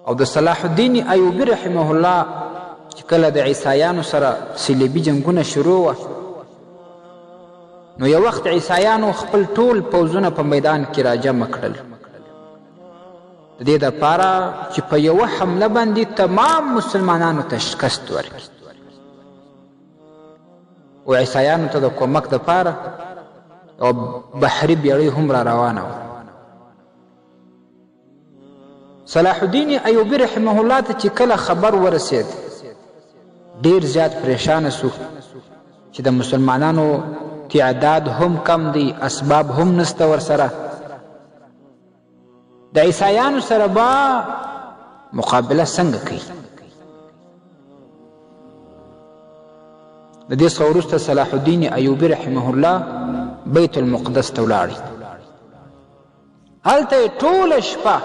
او د صلاح الدین ایوبي رحمه الله چې کله د عیسایانو سره صلیبي جنګونه شروع وه نو یو وخت عیسایانو خپل ټول پوځونه په میدان کې راجمع کړل د دې دپاره چې په یوه حمله باندې تمام مسلمانانو ته شکست ورکړي و عیسایانو ته د کومک دپاره او بحري بیړۍ هم را روانه وه صلاح الدین ایوبي رحمه الله ته چې کله خبر ورسید ډیر زیات پریشانه سو چې د مسلمانانو تعداد هم کم دی اسباب هم نسته ورسره د عیسایانو سره به مقابله څنګه کوي د دې څخه وروسته صلاح الدین ایوبي رحمه الله بیت المقدس ته ولاړ هلته یې ټوله شپه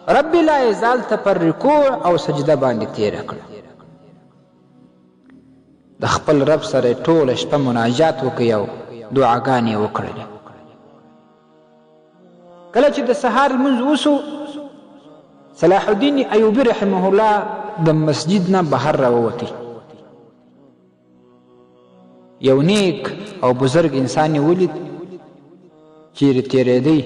رب لا یزال ته پر رکوع او سجده باندې تیره کړه د خپل رب سره ټوله شپه مناجات وکړي او دعاګانې یې وکړلې کله چې د سهار لمونځ وسو صلاح الدین ایوبي رحمه الله د مسجد نه بهر راووتی یو نیک او بزرگ انسان یې ولید چیرې تیرېدی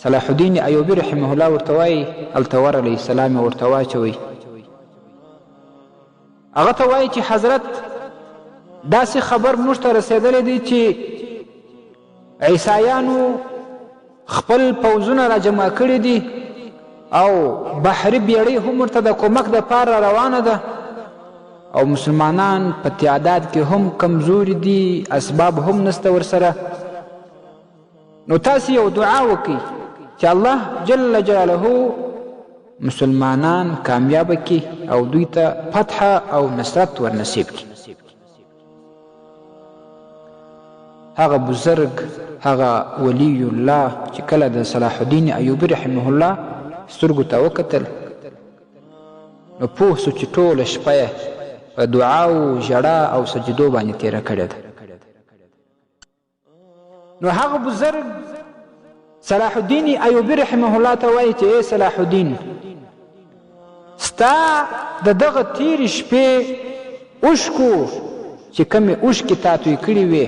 صلاح الدین ایوبي رحمه الله ورته وایي هلته ورغلی سلام یې ورته واچوئ هغه ته وایي چې حضرت داسې خبر موږ ته رسېدلی دی چې عیسایانو خپل پوځونه را جمع کړي دي او بحري بیړۍ هم ورته د کومک دپاره روانه ده او مسلمانان په تعداد کې هم کمزوري دي اسباب هم نسته ورسره نو تاسې یو دعا وکړئ چې الله جل جلاله مسلمانان کامیابه کی او دوی ته فتح او نصرت ورنصیب کی هغه بزرگ هغه ولی الله چې کله د صلاح الدین ایوبي رحمه الله سترګو ته وکتل نو پوه سو چې ټوله شپه یې په دعا او ژړا او سجدو باندې تیره کړې ده نو هغه بزرگ صلاح الدین ایوبي رحمه الله ته وایي چې ای صلاح الدین ستا د دغه تیرې شپې اوښکو چې کومې اوښکې تا توی کړي وې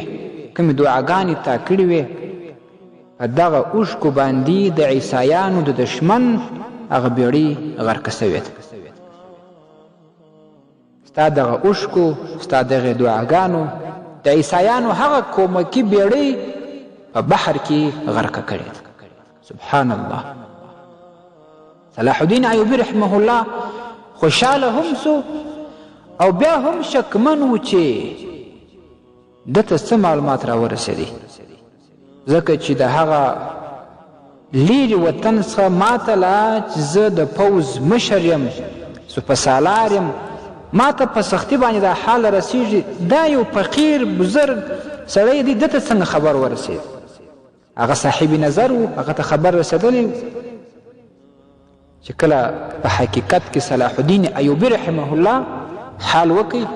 کومې دعاګانې تا کړي وې په دغه اوښکو باندې د عیسایانو د دشمن هغه بیړۍ غرقه سوې ده ستا دغه اوښکو ستا دغې دعاګانو د عیسایانو هغه کومکي بیړۍ په بحر کې غرقه کړې ده سبحان الله صلاح الدین ایوبي رحمه الله خوشحاله هم سو او بیا هم شکمن و چې دته څه معلومات را ورسېدي ځکه چې د هغه لیرې وطن څخه ماته لا چې زه د پوځ مشر یم سپهسالار یم ما ته په سختي باندې دا حال رسېږي دا یو فقیر بزرگ سړی دی دته څنګه خبر ورسېد هغه صاحب نظر و هغه ته خبر رسېدلی چې کله په حقیقت کې صلاح الدین ایوبي رحمه الله حال وکړي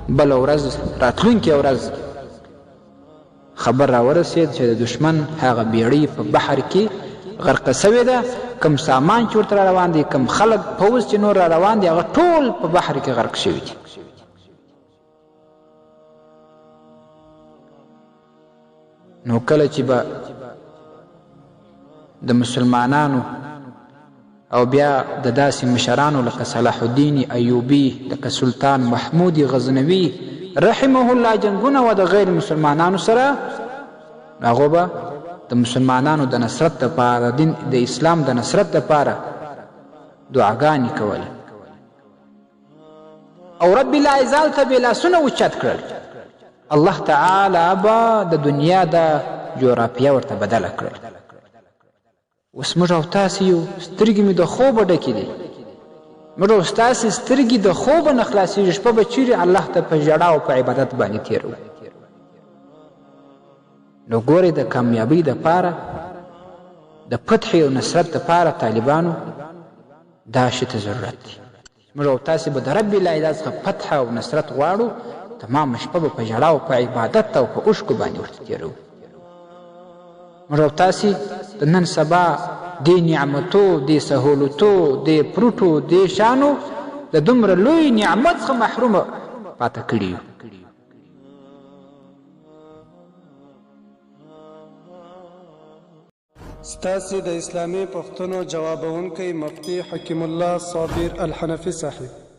بله ورځ راتلونکې ورځ خبر را ورسېد چې د دشمن هغه بیړۍ په بحر کې غرقه سوې ده کم سامان چې ورته را روان دي کم خلک پوځ چې نور را روان دي هغه ټول په بحر کې غرق شوي دي نو کله چې به د مسلمانانو او بیا د داسې مشرانو لکه صلاح الدین ایوبي لکه سلطان محمود غزنوي رحمه الله جنګونه و د غیر مسلمانانو سره هغو به د مسلمانانو د نصرت دپاره د اسلام د نصرت دپاره دعاګانې کولې او رب العزال ته به لاسونه اوچت کړل الله تعالی به د دنیا د جغرافیه ورته بدله کړل اوس موږ او تاسې یو سترګې مې د خوبه ډکې دي موږ او ستاسې سترګې د خوبه نه خلاصېږي شپه به چیرې الله ته په ژړا او په عبادت باندې تېروو نو ګورې د کامیابۍ دپاره د فتح او نصرت دپاره طالبانو دا شي ته ضرورت دی موږ او تاسې به د رب العزت څخه فتح او نصرت غواړو تمام شپه به په ژړا او په عبادت او په اوښکو باندې ورته تېروو موږ او تاسې د نن سبا دې نعمتو دې سهولتو دې پروټو دې شانو د دومره لوی نعمت څخه محرومه پاته کړي یو. ستاسې د اسلامي پوښتنو جوابونکی مفتي حکیم الله صابر الحنفي صاحب